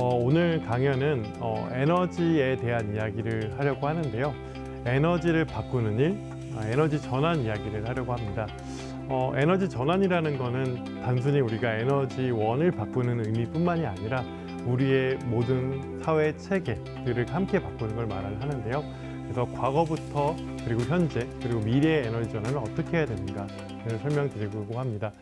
오늘 강연은 에너지에 대한 이야기를 하려고 하는데요. 에너지를 바꾸는 일, 에너지 전환 이야기를 하려고 합니다. 에너지 전환이라는 거는 단순히 우리가 에너지원을 바꾸는 의미뿐만이 아니라 우리의 모든 사회 체계들을 함께 바꾸는 걸 말을 하는데요. 그래서 과거부터 그리고 현재 그리고 미래의 에너지 전환을 어떻게 해야 되는가를 설명드리려고 합니다.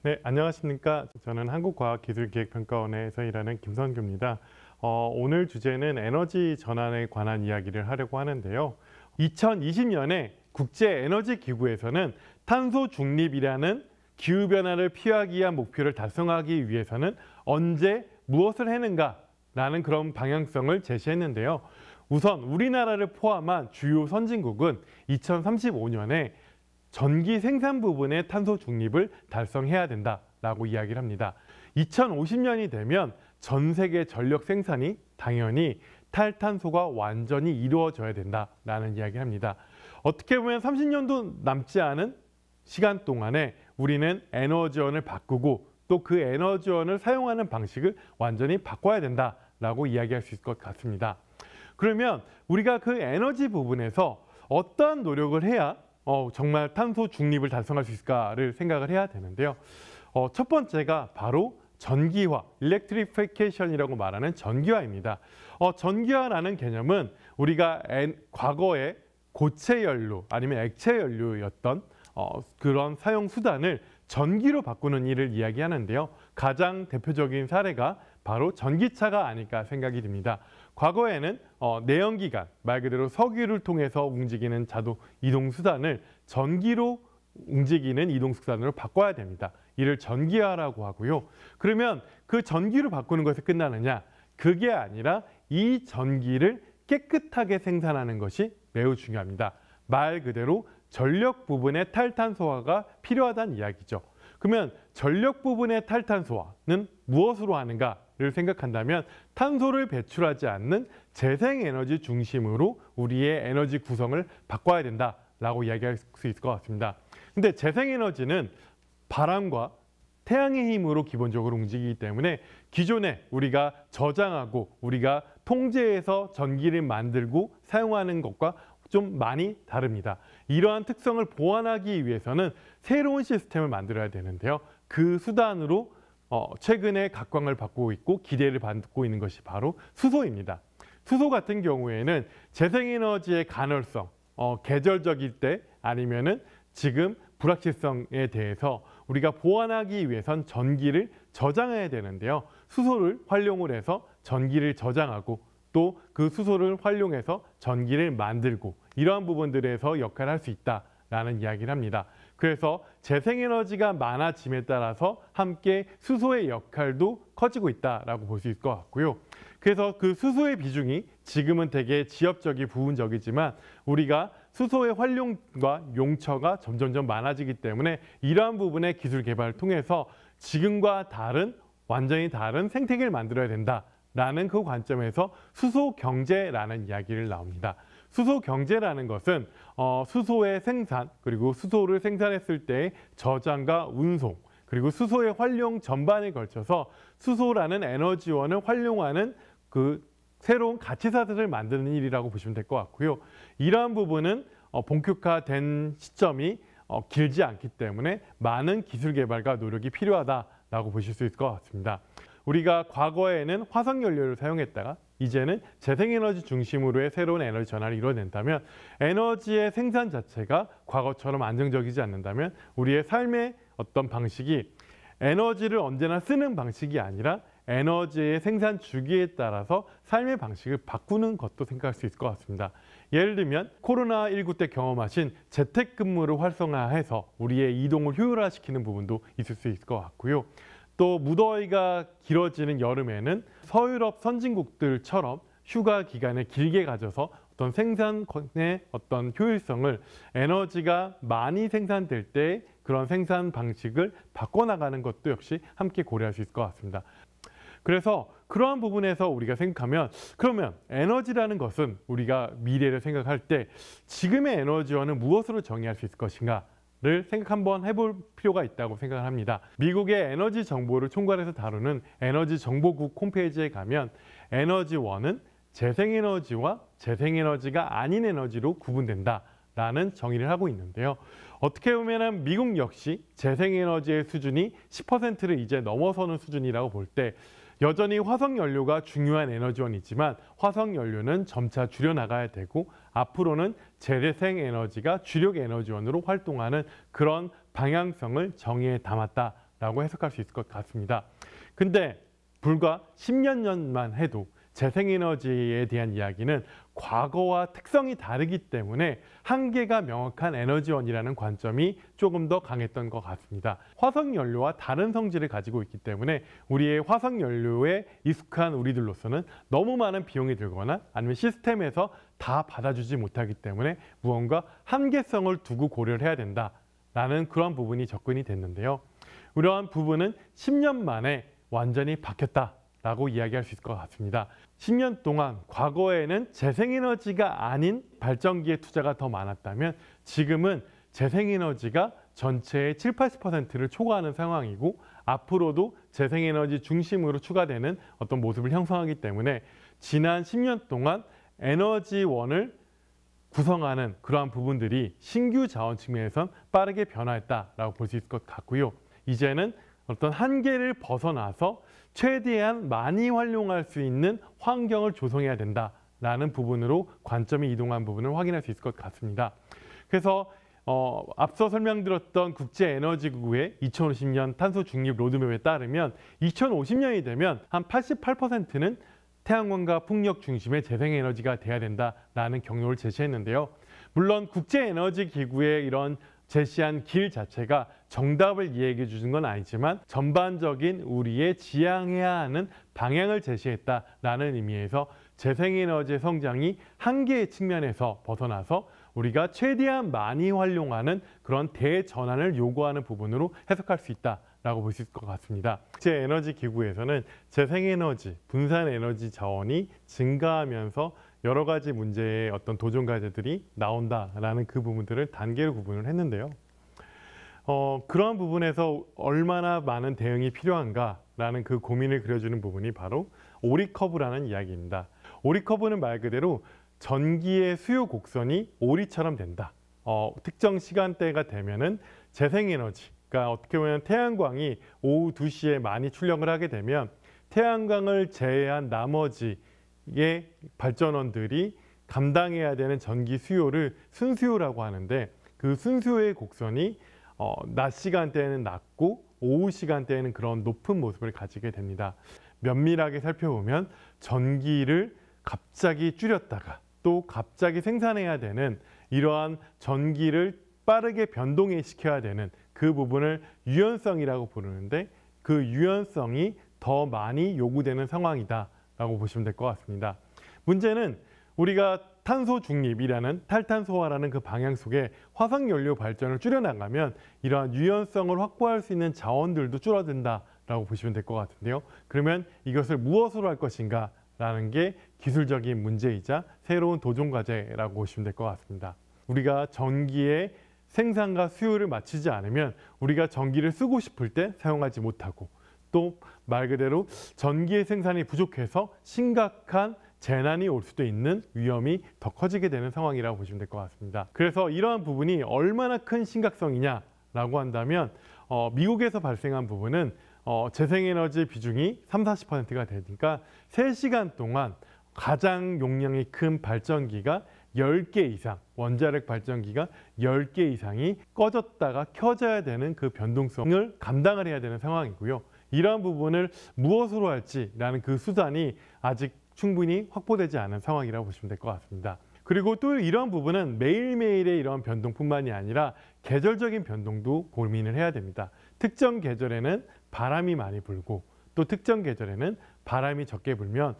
네, 안녕하십니까. 저는 한국과학기술기획평가원에서 일하는 김선규입니다. 오늘 주제는 에너지 전환에 관한 이야기를 하려고 하는데요. 2020년에 국제에너지기구에서는 탄소 중립이라는 기후변화를 피하기 위한 목표를 달성하기 위해서는 언제 무엇을 해는가라는 그런 방향성을 제시했는데요. 우선 우리나라를 포함한 주요 선진국은 2035년에 전기 생산 부분의 탄소 중립을 달성해야 된다라고 이야기를 합니다. 2050년이 되면 전 세계 전력 생산이 당연히 탈탄소가 완전히 이루어져야 된다라는 이야기를 합니다. 어떻게 보면 30년도 남지 않은 시간 동안에 우리는 에너지원을 바꾸고 또 그 에너지원을 사용하는 방식을 완전히 바꿔야 된다라고 이야기할 수 있을 것 같습니다. 그러면 우리가 그 에너지 부분에서 어떠한 노력을 해야 정말 탄소 중립을 달성할 수 있을까를 생각을 해야 되는데요. 첫 번째가 바로 전기화, 일렉트리피케이션이라고 말하는 전기화입니다. 전기화라는 개념은 우리가 과거에 고체 연료 아니면 액체 연료였던 그런 사용 수단을 전기로 바꾸는 일을 이야기하는데요. 가장 대표적인 사례가 바로 전기차가 아닐까 생각이 듭니다. 과거에는 내연기관, 말 그대로 석유를 통해서 움직이는 자동 이동 수단을 전기로 움직이는 이동 수단으로 바꿔야 됩니다. 이를 전기화라고 하고요. 그러면 그 전기로 바꾸는 것에 끝나느냐? 그게 아니라 이 전기를 깨끗하게 생산하는 것이 매우 중요합니다. 말 그대로 전력 부분의 탈탄소화가 필요하다는 이야기죠. 그러면 전력 부분의 탈탄소화는 무엇으로 하는가를 생각한다면 탄소를 배출하지 않는 재생에너지 중심으로 우리의 에너지 구성을 바꿔야 된다라고 이야기할 수 있을 것 같습니다. 근데 재생에너지는 바람과 태양의 힘으로 기본적으로 움직이기 때문에 기존에 우리가 저장하고 우리가 통제해서 전기를 만들고 사용하는 것과 좀 많이 다릅니다. 이러한 특성을 보완하기 위해서는 새로운 시스템을 만들어야 되는데요. 그 수단으로 최근에 각광을 받고 있고 기대를 받고 있는 것이 바로 수소입니다. 수소 같은 경우에는 재생에너지의 간헐성, 계절적일 때 아니면은 지금 불확실성에 대해서 우리가 보완하기 위해선 전기를 저장해야 되는데요. 수소를 활용을 해서 전기를 저장하고 또 그 수소를 활용해서 전기를 만들고 이러한 부분들에서 역할을 할 수 있다라는 이야기를 합니다. 그래서 재생에너지가 많아짐에 따라서 함께 수소의 역할도 커지고 있다라고 볼 수 있을 것 같고요. 그래서 그 수소의 비중이 지금은 되게 지역적이 부분적이지만 우리가 수소의 활용과 용처가 점점점 많아지기 때문에 이러한 부분의 기술 개발을 통해서 지금과 다른 완전히 다른 생태계를 만들어야 된다라는 그 관점에서 수소 경제라는 이야기를 나옵니다. 수소 경제라는 것은 수소의 생산 그리고 수소를 생산했을 때의 저장과 운송 그리고 수소의 활용 전반에 걸쳐서 수소라는 에너지원을 활용하는 그 새로운 가치사들을 만드는 일이라고 보시면 될 것 같고요. 이러한 부분은 본격화된 시점이 길지 않기 때문에 많은 기술 개발과 노력이 필요하다라고 보실 수 있을 것 같습니다. 우리가 과거에는 화석연료를 사용했다가 이제는 재생에너지 중심으로의 새로운 에너지 전환을 이뤄낸다면 에너지의 생산 자체가 과거처럼 안정적이지 않는다면 우리의 삶의 어떤 방식이 에너지를 언제나 쓰는 방식이 아니라 에너지의 생산 주기에 따라서 삶의 방식을 바꾸는 것도 생각할 수 있을 것 같습니다. 예를 들면 코로나19 때 경험하신 재택근무를 활성화해서 우리의 이동을 효율화시키는 부분도 있을 수 있을 것 같고요. 또 무더위가 길어지는 여름에는 서유럽 선진국들처럼 휴가 기간을 길게 가져서 어떤 생산의 어떤 효율성을 에너지가 많이 생산될 때 그런 생산 방식을 바꿔나가는 것도 역시 함께 고려할 수 있을 것 같습니다. 그래서 그러한 부분에서 우리가 생각하면 그러면 에너지라는 것은 우리가 미래를 생각할 때 지금의 에너지원은 무엇으로 정의할 수 있을 것인가 를 생각 한번 해볼 필요가 있다고 생각을 합니다. 미국의 에너지 정보를 총괄해서 다루는 에너지 정보국 홈페이지에 가면 에너지원은 재생에너지와 재생에너지가 아닌 에너지로 구분된다 라는 정의를 하고 있는데요. 어떻게 보면 미국 역시 재생에너지의 수준이 10%를 이제 넘어서는 수준이라고 볼 때 여전히 화석연료가 중요한 에너지원이지만 화석연료는 점차 줄여나가야 되고 앞으로는 재생에너지가 주력 에너지원으로 활동하는 그런 방향성을 정의에 담았다라고 해석할 수 있을 것 같습니다. 근데 불과 10년 전만 해도 재생에너지에 대한 이야기는 과거와 특성이 다르기 때문에 한계가 명확한 에너지원이라는 관점이 조금 더 강했던 것 같습니다. 화석연료와 다른 성질을 가지고 있기 때문에 우리의 화석연료에 익숙한 우리들로서는 너무 많은 비용이 들거나 아니면 시스템에서 다 받아주지 못하기 때문에 무언가 한계성을 두고 고려를 해야 된다라는 그런 부분이 접근이 됐는데요. 이러한 부분은 10년 만에 완전히 바뀌었다라고 이야기할 수 있을 것 같습니다. 10년 동안 과거에는 재생에너지가 아닌 발전기에 투자가 더 많았다면 지금은 재생에너지가 전체의 7, 80%를 초과하는 상황이고 앞으로도 재생에너지 중심으로 추가되는 어떤 모습을 형성하기 때문에 지난 10년 동안 에너지원을 구성하는 그러한 부분들이 신규 자원 측면에선 빠르게 변화했다라고 볼 수 있을 것 같고요. 이제는 어떤 한계를 벗어나서 최대한 많이 활용할 수 있는 환경을 조성해야 된다라는 부분으로 관점이 이동한 부분을 확인할 수 있을 것 같습니다. 그래서 앞서 설명드렸던 국제에너지국의 2050년 탄소 중립 로드맵에 따르면 2050년이 되면 한 88%는 태양광과 풍력 중심의 재생에너지가 돼야 된다라는 경로를 제시했는데요. 물론 국제에너지기구의 이런 제시한 길 자체가 정답을 이야기해 주는 건 아니지만 전반적인 우리의 지향해야 하는 방향을 제시했다라는 의미에서 재생에너지의 성장이 한계의 측면에서 벗어나서 우리가 최대한 많이 활용하는 그런 대전환을 요구하는 부분으로 해석할 수 있다라고 볼 수 있을 것 같습니다. 국제에너지기구에서는 재생에너지, 분산에너지 자원이 증가하면서 여러 가지 문제의 어떤 도전 과제들이 나온다라는 그 부분들을 단계로 구분을 했는데요. 그러한 부분에서 얼마나 많은 대응이 필요한가라는 그 고민을 그려주는 부분이 바로 오리 커브라는 이야기입니다. 오리 커브는 말 그대로 전기의 수요 곡선이 오리처럼 된다. 특정 시간대가 되면은 재생에너지, 그러니까 어떻게 보면 태양광이 오후 2시에 많이 출력을 하게 되면 태양광을 제외한 나머지 의 발전원들이 감당해야 되는 전기 수요를 순수요라고 하는데 그 순수요의 곡선이 낮 시간대에는 낮고 오후 시간대에는 그런 높은 모습을 가지게 됩니다. 면밀하게 살펴보면 전기를 갑자기 줄였다가 또 갑자기 생산해야 되는 이러한 전기를 빠르게 변동해 시켜야 되는 그 부분을 유연성이라고 부르는데 그 유연성이 더 많이 요구되는 상황이다 라고 보시면 될 것 같습니다. 문제는 우리가 탄소 중립이라는 탈탄소화라는 그 방향 속에 화석연료 발전을 줄여나가면 이러한 유연성을 확보할 수 있는 자원들도 줄어든다라고 보시면 될 것 같은데요. 그러면 이것을 무엇으로 할 것인가 라는 게 기술적인 문제이자 새로운 도전 과제라고 보시면 될 것 같습니다. 우리가 전기의 생산과 수요를 맞추지 않으면 우리가 전기를 쓰고 싶을 때 사용하지 못하고 또 말 그대로 전기의 생산이 부족해서 심각한 재난이 올 수도 있는 위험이 더 커지게 되는 상황이라고 보시면 될 것 같습니다. 그래서 이러한 부분이 얼마나 큰 심각성이냐라고 한다면 미국에서 발생한 부분은 재생에너지 비중이 30~40%가 되니까 3시간 동안 가장 용량이 큰 발전기가 10개 이상, 원자력 발전기가 10개 이상이 꺼졌다가 켜져야 되는 그 변동성을 감당을 해야 되는 상황이고요. 이러한 부분을 무엇으로 할지라는 그 수단이 아직 충분히 확보되지 않은 상황이라고 보시면 될 것 같습니다. 그리고 또 이러한 부분은 매일매일의 이러한 변동뿐만이 아니라 계절적인 변동도 고민을 해야 됩니다. 특정 계절에는 바람이 많이 불고 또 특정 계절에는 바람이 적게 불면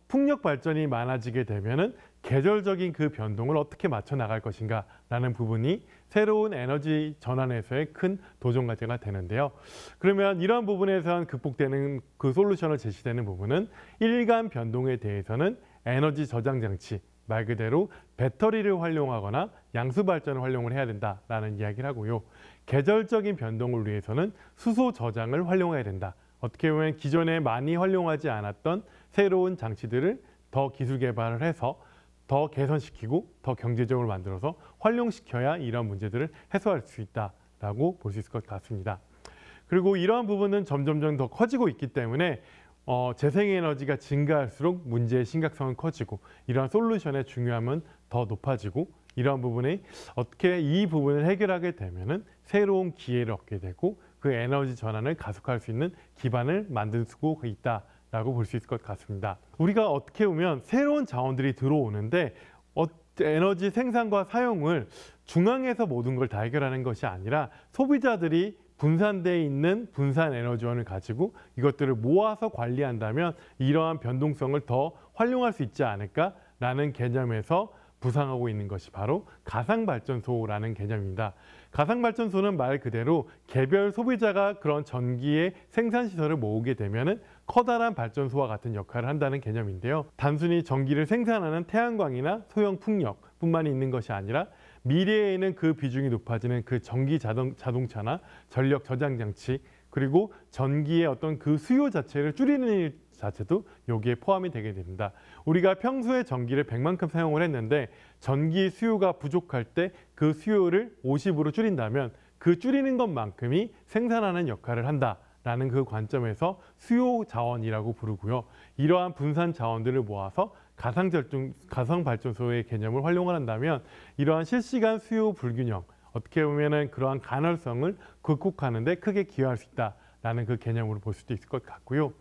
풍력 발전이 많아지게 되면은 계절적인 그 변동을 어떻게 맞춰 나갈 것인가라는 부분이 새로운 에너지 전환에서의 큰 도전 과제가 되는데요. 그러면 이러한 부분에서 극복되는 그 솔루션을 제시되는 부분은 일간 변동에 대해서는 에너지 저장 장치, 말 그대로 배터리를 활용하거나 양수 발전을 활용을 해야 된다라는 이야기를 하고요. 계절적인 변동을 위해서는 수소 저장을 활용해야 된다. 어떻게 보면 기존에 많이 활용하지 않았던 새로운 장치들을 더 기술 개발을 해서 더 개선시키고 더 경제적으로 만들어서 활용시켜야 이런 문제들을 해소할 수 있다라고 볼 수 있을 것 같습니다. 그리고 이러한 부분은 점점점 더 커지고 있기 때문에 재생에너지가 증가할수록 문제의 심각성은 커지고 이러한 솔루션의 중요함은 더 높아지고 이러한 부분이 어떻게 이 부분을 해결하게 되면은 새로운 기회를 얻게 되고 그 에너지 전환을 가속할 수 있는 기반을 만들 수 있다라고 볼 수 있을 것 같습니다. 우리가 어떻게 보면 새로운 자원들이 들어오는데 에너지 생산과 사용을 중앙에서 모든 걸 다 해결하는 것이 아니라 소비자들이 분산되어 있는 분산 에너지원을 가지고 이것들을 모아서 관리한다면 이러한 변동성을 더 활용할 수 있지 않을까라는 개념에서 부상하고 있는 것이 바로 가상발전소라는 개념입니다. 가상발전소는 말 그대로 개별 소비자가 그런 전기의 생산시설을 모으게 되면 커다란 발전소와 같은 역할을 한다는 개념인데요. 단순히 전기를 생산하는 태양광이나 소형 풍력뿐만 있는 것이 아니라 미래에는 그 비중이 높아지는 그 전기 자동차나 전력 저장 장치 그리고 전기의 어떤 그 수요 자체를 줄이는 일 자체도 여기에 포함이 되게 됩니다. 우리가 평소에 전기를 100만큼 사용을 했는데 전기 수요가 부족할 때 그 수요를 50으로 줄인다면 그 줄이는 것만큼이 생산하는 역할을 한다라는 그 관점에서 수요 자원이라고 부르고요. 이러한 분산 자원들을 모아서 가상발전소의 개념을 활용을 한다면 이러한 실시간 수요 불균형 어떻게 보면은 그러한 간헐성을 극복하는 데 크게 기여할 수 있다라는 그 개념으로 볼 수도 있을 것 같고요.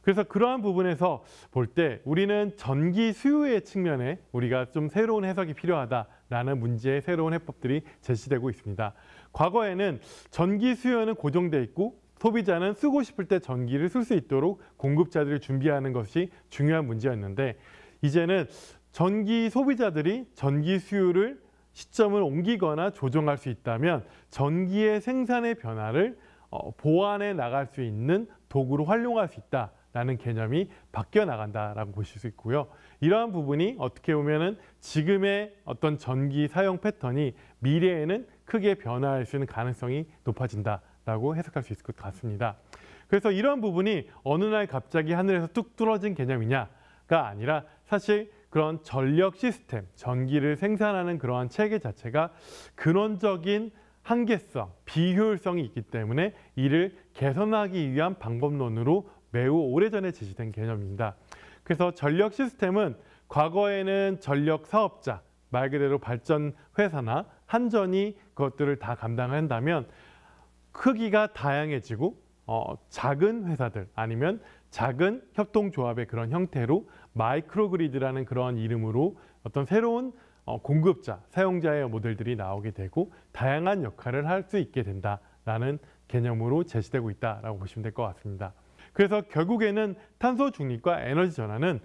그래서 그러한 부분에서 볼 때 우리는 전기 수요의 측면에 우리가 좀 새로운 해석이 필요하다라는 문제의 새로운 해법들이 제시되고 있습니다. 과거에는 전기 수요는 고정돼 있고 소비자는 쓰고 싶을 때 전기를 쓸 수 있도록 공급자들이 준비하는 것이 중요한 문제였는데 이제는 전기 소비자들이 전기 수요를 시점을 옮기거나 조정할 수 있다면 전기의 생산의 변화를 보완해 나갈 수 있는 도구로 활용할 수 있다라는 개념이 바뀌어 나간다라고 보실 수 있고요. 이러한 부분이 어떻게 보면은 지금의 어떤 전기 사용 패턴이 미래에는 크게 변화할 수 있는 가능성이 높아진다라고 해석할 수 있을 것 같습니다. 그래서 이러한 부분이 어느 날 갑자기 하늘에서 뚝 떨어진 개념이냐가 아니라 사실 그런 전력 시스템, 전기를 생산하는 그러한 체계 자체가 근원적인 한계성, 비효율성이 있기 때문에 이를 개선하기 위한 방법론으로 매우 오래전에 제시된 개념입니다. 그래서 전력 시스템은 과거에는 전력 사업자, 말 그대로 발전 회사나 한전이 그것들을 다 감당한다면 크기가 다양해지고 작은 회사들 아니면 작은 협동조합의 그런 형태로 마이크로그리드라는 그런 이름으로 어떤 새로운 공급자, 사용자의 모델들이 나오게 되고 다양한 역할을 할 수 있게 된다라는 개념으로 제시되고 있다라고 보시면 될 것 같습니다. 그래서 결국에는 탄소 중립과 에너지 전환은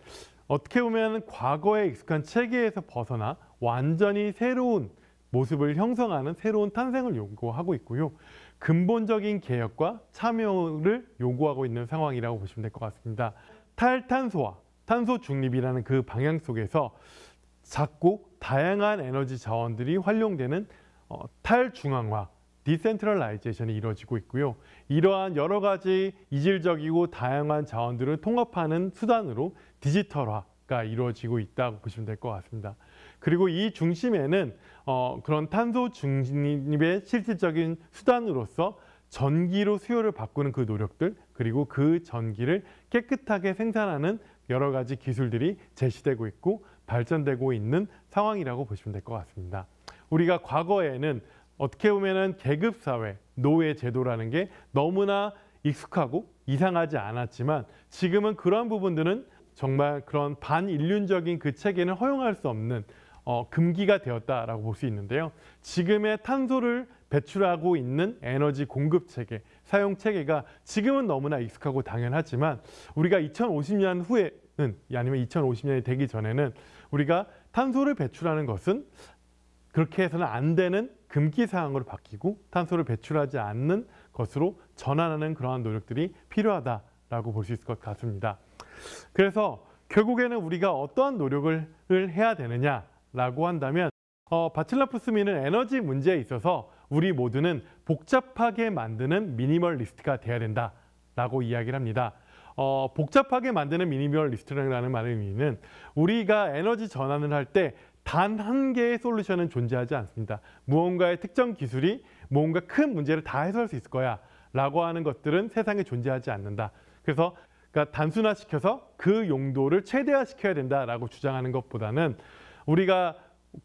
어떻게 보면 과거의 익숙한 체계에서 벗어나 완전히 새로운 모습을 형성하는 새로운 탄생을 요구하고 있고요. 근본적인 개혁과 참여를 요구하고 있는 상황이라고 보시면 될 것 같습니다. 탈탄소와 탄소 중립이라는 그 방향 속에서 작고 다양한 에너지 자원들이 활용되는 탈중앙화, 디센트럴라이제이션이 이루어지고 있고요. 이러한 여러 가지 이질적이고 다양한 자원들을 통합하는 수단으로 디지털화가 이루어지고 있다고 보시면 될 것 같습니다. 그리고 이 중심에는 그런 탄소 중립의 실질적인 수단으로서 전기로 수요를 바꾸는 그 노력들 그리고 그 전기를 깨끗하게 생산하는 여러 가지 기술들이 제시되고 있고 발전되고 있는 상황이라고 보시면 될 것 같습니다. 우리가 과거에는 어떻게 보면은 계급사회, 노예 제도라는 게 너무나 익숙하고 이상하지 않았지만 지금은 그러한 부분들은 정말 그런 반인륜적인 그 체계는 허용할 수 없는 금기가 되었다라고 볼 수 있는데요. 지금의 탄소를 배출하고 있는 에너지 공급 체계, 사용 체계가 지금은 너무나 익숙하고 당연하지만 우리가 2050년 후에는 아니면 2050년이 되기 전에는 우리가 탄소를 배출하는 것은 그렇게 해서는 안 되는 금기 사항으로 바뀌고 탄소를 배출하지 않는 것으로 전환하는 그러한 노력들이 필요하다라고 볼 수 있을 것 같습니다. 그래서 결국에는 우리가 어떠한 노력을 해야 되느냐라고 한다면 바칠라푸스민은 에너지 문제에 있어서 우리 모두는 복잡하게 만드는 미니멀리스트가 돼야 된다라고 이야기를 합니다. 복잡하게 만드는 미니멀리스트라는 말의 의미는 우리가 에너지 전환을 할 때 단 한 개의 솔루션은 존재하지 않습니다. 무언가의 특정 기술이 뭔가 큰 문제를 다 해소할 수 있을 거야 라고 하는 것들은 세상에 존재하지 않는다. 그래서 그러니까 단순화시켜서 그 용도를 최대화시켜야 된다라고 주장하는 것보다는 우리가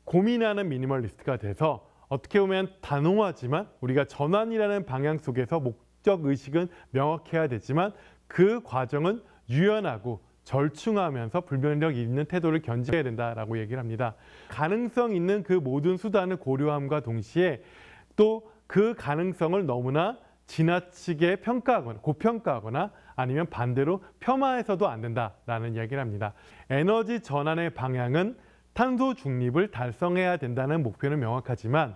고민하는 미니멀리스트가 돼서 어떻게 보면 단호하지만 우리가 전환이라는 방향 속에서 목적의식은 명확해야 되지만 그 과정은 유연하고 절충하면서 불변력 있는 태도를 견지해야 된다라고 얘기를 합니다. 가능성 있는 그 모든 수단을 고려함과 동시에 또 그 가능성을 너무나 지나치게 평가하거나 고평가하거나 아니면 반대로 폄하해서도 안 된다라는 이야기를 합니다. 에너지 전환의 방향은 탄소 중립을 달성해야 된다는 목표는 명확하지만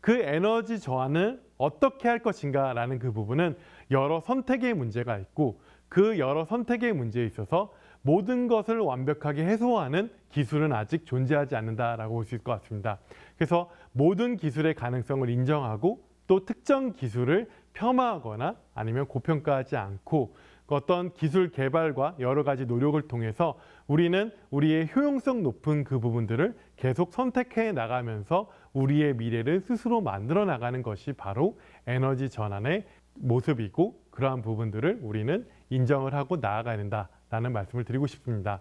그 에너지 전환을 어떻게 할 것인가라는 그 부분은 여러 선택의 문제가 있고 그 여러 선택의 문제에 있어서 모든 것을 완벽하게 해소하는 기술은 아직 존재하지 않는다라고 볼 수 있을 것 같습니다. 그래서 모든 기술의 가능성을 인정하고 또 특정 기술을 폄하하거나 아니면 고평가하지 않고 어떤 기술 개발과 여러 가지 노력을 통해서 우리는 우리의 효용성 높은 그 부분들을 계속 선택해 나가면서 우리의 미래를 스스로 만들어 나가는 것이 바로 에너지 전환의 모습이고 그러한 부분들을 우리는 인정을 하고 나아가야 된다라는 말씀을 드리고 싶습니다.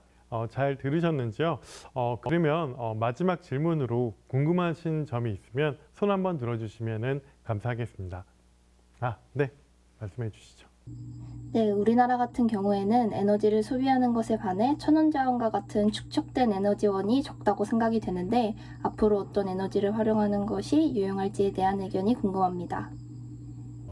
잘 들으셨는지요? 그러면 마지막 질문으로 궁금하신 점이 있으면 손 한번 들어주시면 감사하겠습니다. 네, 말씀해 주시죠. 네, 우리나라 같은 경우에는 에너지를 소비하는 것에 반해 천연자원과 같은 축적된 에너지원이 적다고 생각이 되는데 앞으로 어떤 에너지를 활용하는 것이 유용할지에 대한 의견이 궁금합니다.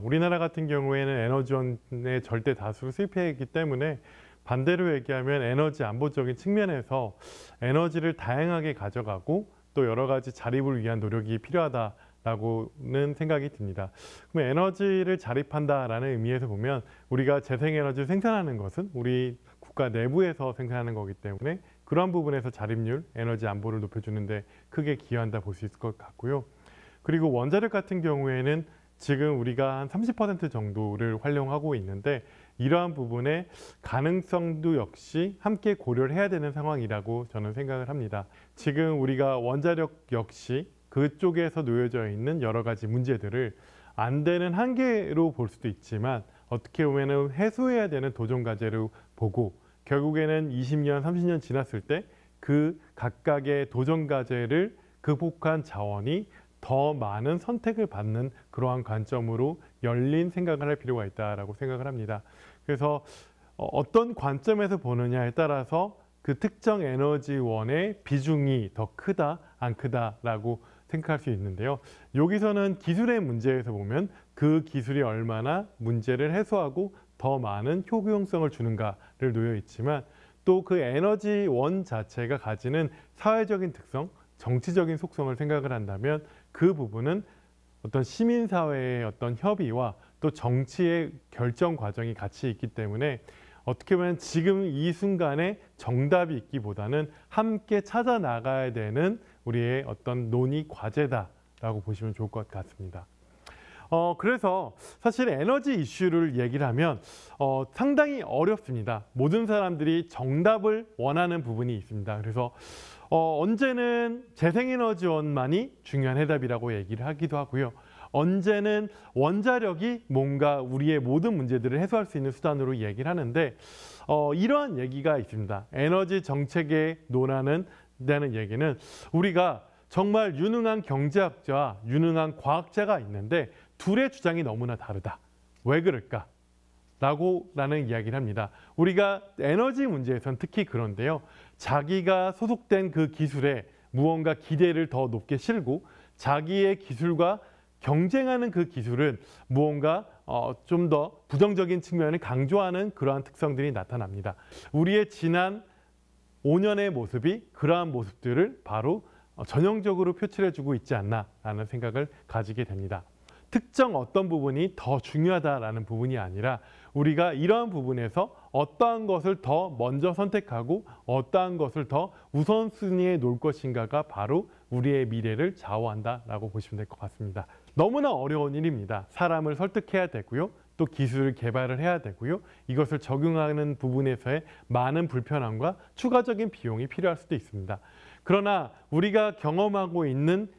우리나라 같은 경우에는 에너지원의 절대 다수를 수입해야하기 때문에 반대로 얘기하면 에너지 안보적인 측면에서 에너지를 다양하게 가져가고 또 여러 가지 자립을 위한 노력이 필요하다라고는 생각이 듭니다. 그럼 에너지를 자립한다라는 의미에서 보면 우리가 재생에너지를 생산하는 것은 우리 국가 내부에서 생산하는 거기 때문에 그러한 부분에서 자립률, 에너지 안보를 높여주는 데 크게 기여한다 볼 수 있을 것 같고요. 그리고 원자력 같은 경우에는 지금 우리가 한 30% 정도를 활용하고 있는데 이러한 부분의 가능성도 역시 함께 고려를 해야 되는 상황이라고 저는 생각을 합니다. 지금 우리가 원자력 역시 그쪽에서 놓여져 있는 여러 가지 문제들을 안 되는 한계로 볼 수도 있지만 어떻게 보면 해소해야 되는 도전과제로 보고 결국에는 20년, 30년 지났을 때 그 각각의 도전과제를 극복한 자원이 더 많은 선택을 받는 그러한 관점으로 열린 생각을 할 필요가 있다고 생각을 합니다. 그래서 어떤 관점에서 보느냐에 따라서 그 특정 에너지원의 비중이 더 크다, 안 크다라고 생각할 수 있는데요. 여기서는 기술의 문제에서 보면 그 기술이 얼마나 문제를 해소하고 더 많은 효용성을 주는가를 놓여 있지만 또 그 에너지원 자체가 가지는 사회적인 특성, 정치적인 속성을 생각을 한다면 그 부분은 어떤 시민사회의 어떤 협의와 또 정치의 결정 과정이 같이 있기 때문에 어떻게 보면 지금 이 순간에 정답이 있기보다는 함께 찾아 나가야 되는 우리의 어떤 논의 과제다라고 보시면 좋을 것 같습니다. 그래서 사실 에너지 이슈를 얘기를 하면 상당히 어렵습니다. 모든 사람들이 정답을 원하는 부분이 있습니다. 그래서 언제는 재생에너지원만이 중요한 해답이라고 얘기를 하기도 하고요. 언제는 원자력이 뭔가 우리의 모든 문제들을 해소할 수 있는 수단으로 얘기를 하는데 이러한 얘기가 있습니다. 에너지 정책에 논하는 다는 얘기는 우리가 정말 유능한 경제학자와 유능한 과학자가 있는데 둘의 주장이 너무나 다르다. 왜 그럴까? 라는 이야기를 합니다. 우리가 에너지 문제에서는 특히 그런데요. 자기가 소속된 그 기술에 무언가 기대를 더 높게 실고 자기의 기술과 경쟁하는 그 기술은 무언가 좀 더 부정적인 측면을 강조하는 그러한 특성들이 나타납니다. 우리의 지난 5년의 모습이 그러한 모습들을 바로 전형적으로 표출해주고 있지 않나라는 생각을 가지게 됩니다. 특정 어떤 부분이 더 중요하다라는 부분이 아니라 우리가 이러한 부분에서 어떠한 것을 더 먼저 선택하고 어떠한 것을 더 우선순위에 놓을 것인가가 바로 우리의 미래를 좌우한다라고 보시면 될 것 같습니다. 너무나 어려운 일입니다. 사람을 설득해야 되고요. 또 기술을 개발을 해야 되고요. 이것을 적용하는 부분에서의 많은 불편함과 추가적인 비용이 필요할 수도 있습니다. 그러나 우리가 경험하고 있는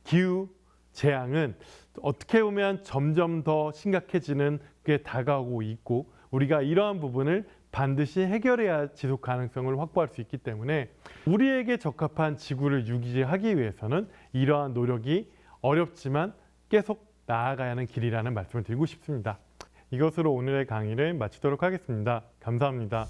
기후 재앙은 어떻게 보면 점점 더 심각해지는 게 다가오고 있고 우리가 이러한 부분을 반드시 해결해야 지속 가능성을 확보할 수 있기 때문에 우리에게 적합한 지구를 유지하기 위해서는 이러한 노력이 어렵지만 계속 나아가야 하는 길이라는 말씀을 드리고 싶습니다. 이것으로 오늘의 강의를 마치도록 하겠습니다. 감사합니다.